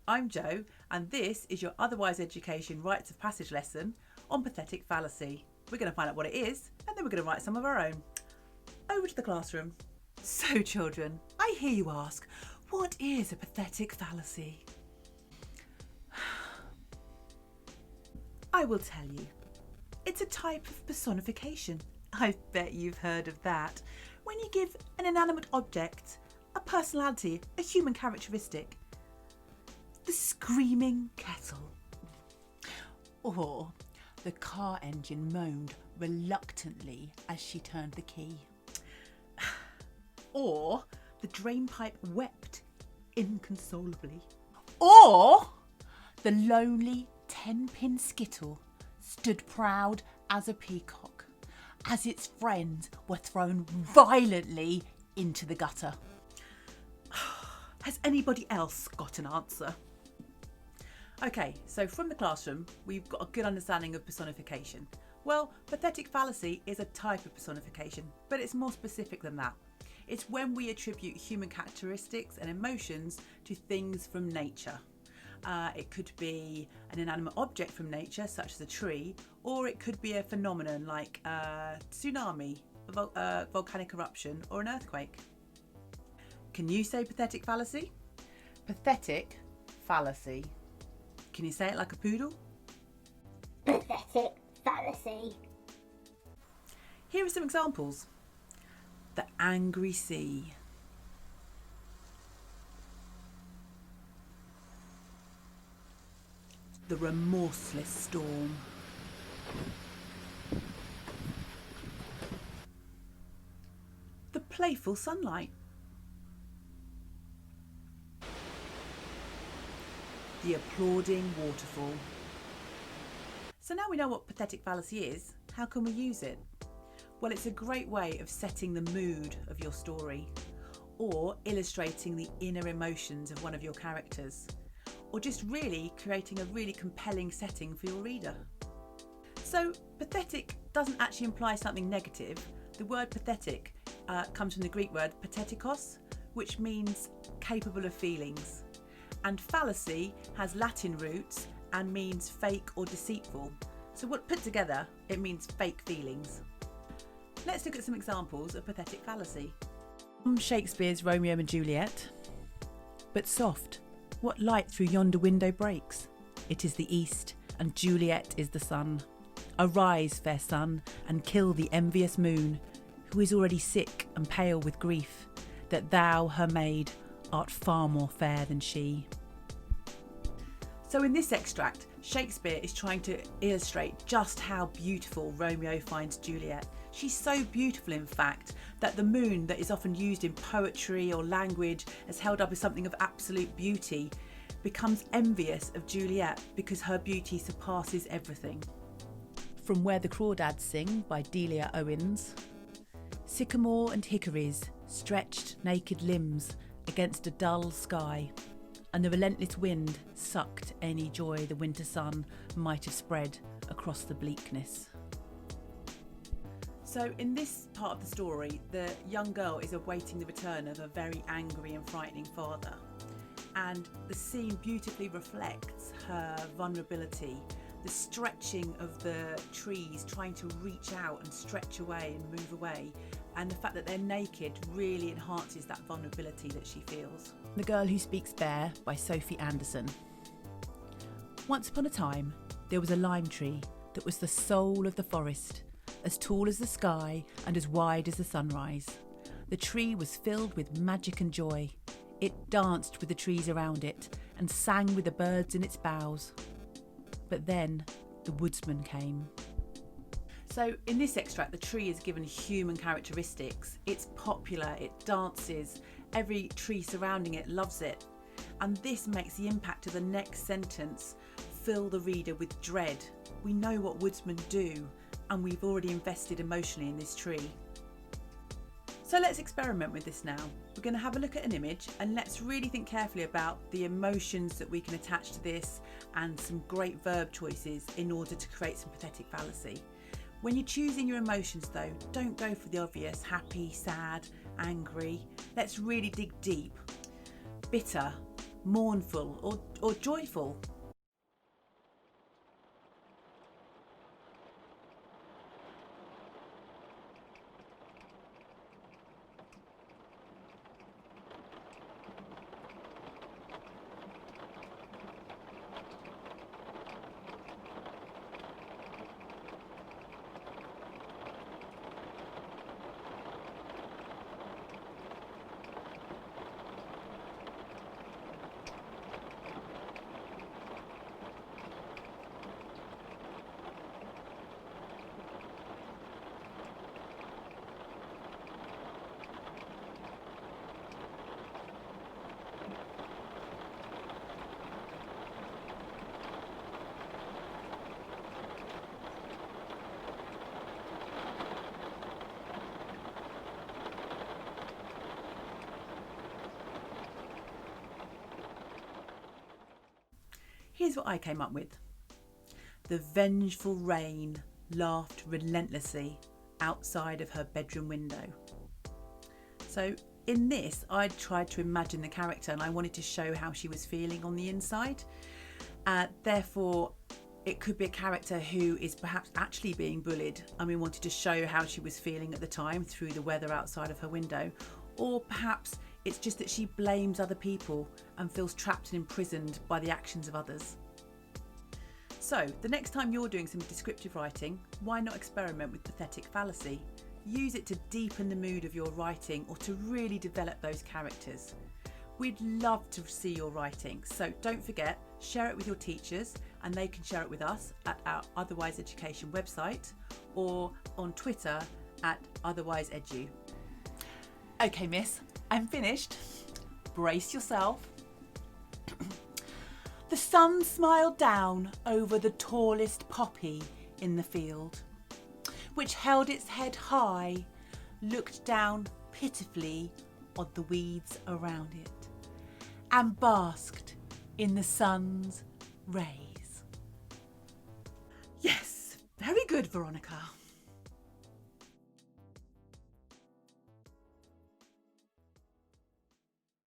I'm Jo, and this is your OtherWise Education Rites of Passage lesson on pathetic fallacy. We're going to find out what it is, and then we're going to write some of our own. Over to the classroom. So children, I hear you ask, what is a pathetic fallacy? I will tell you. It's a type of personification. I bet you've heard of that. When you give an inanimate object a personality, a human characteristic. The screaming kettle. Or the car engine moaned reluctantly as she turned the key. Or the drainpipe wept inconsolably. Or the lonely 10-pin skittle stood proud as a peacock as its friends were thrown violently into the gutter. Has anybody else got an answer? Okay, so from the classroom, we've got a good understanding of personification. Well, pathetic fallacy is a type of personification, but it's more specific than that. It's when we attribute human characteristics and emotions to things from nature. It could be an inanimate object from nature, such as a tree, or it could be a phenomenon like a tsunami, a volcanic eruption, or an earthquake. Can you say pathetic fallacy? Pathetic fallacy. Can you say it like a poodle? Pathetic fallacy. Here are some examples. The angry sea. The remorseless storm. The playful sunlight. The applauding waterfall. So now we know what pathetic fallacy is, how can we use it? Well, it's a great way of setting the mood of your story, or illustrating the inner emotions of one of your characters, or just really creating a really compelling setting for your reader. So pathetic doesn't actually imply something negative. The word pathetic comes from the Greek word pathetikos, which means capable of feelings. And fallacy has Latin roots and means fake or deceitful. So what put together, it means fake feelings. Let's look at some examples of pathetic fallacy. From Shakespeare's Romeo and Juliet. But soft, what light through yonder window breaks? It is the east, and Juliet is the sun. Arise, fair sun, and kill the envious moon, who is already sick and pale with grief, that thou, her maid, art far more fair than she. So in this extract, Shakespeare is trying to illustrate just how beautiful Romeo finds Juliet. She's so beautiful, in fact, that the moon that is often used in poetry or language as held up as something of absolute beauty becomes envious of Juliet because her beauty surpasses everything. From Where the Crawdads Sing by Delia Owens. Sycamore and hickories stretched naked limbs against a dull sky, and the relentless wind sucked any joy the winter sun might have spread across the bleakness. So in this part of the story, the young girl is awaiting the return of a very angry and frightening father. And the scene beautifully reflects her vulnerability, the stretching of the trees trying to reach out and stretch away and move away. And the fact that they're naked really enhances that vulnerability that she feels. The Girl Who Speaks Bear by Sophie Anderson. Once upon a time, there was a lime tree that was the soul of the forest, as tall as the sky and as wide as the sunrise. The tree was filled with magic and joy. It danced with the trees around it and sang with the birds in its boughs. But then the woodsman came. So in this extract, the tree is given human characteristics. It's popular, it dances, every tree surrounding it loves it. And this makes the impact of the next sentence fill the reader with dread. We know what woodsmen do, and we've already invested emotionally in this tree. So let's experiment with this now. We're going to have a look at an image and let's really think carefully about the emotions that we can attach to this and some great verb choices in order to create some pathetic fallacy. When you're choosing your emotions though, don't go for the obvious happy, sad, angry. Let's really dig deep. Bitter, mournful or joyful. Here's what I came up with. The vengeful rain laughed relentlessly outside of her bedroom window. So in this, I tried to imagine the character and I wanted to show how she was feeling on the inside. Therefore, it could be a character who is perhaps actually being bullied and we wanted to show how she was feeling at the time through the weather outside of her window. Or perhaps it's just that she blames other people and feels trapped and imprisoned by the actions of others. So the next time you're doing some descriptive writing, why not experiment with pathetic fallacy? Use it to deepen the mood of your writing or to really develop those characters. We'd love to see your writing, so don't forget, share it with your teachers and they can share it with us at our OtherWise Education website or on Twitter at OtherWiseEdu. Okay, miss, I'm finished. Brace yourself. The sun smiled down over the tallest poppy in the field, which held its head high, looked down pitifully on the weeds around it, and basked in the sun's rays. Yes, very good, Veronica.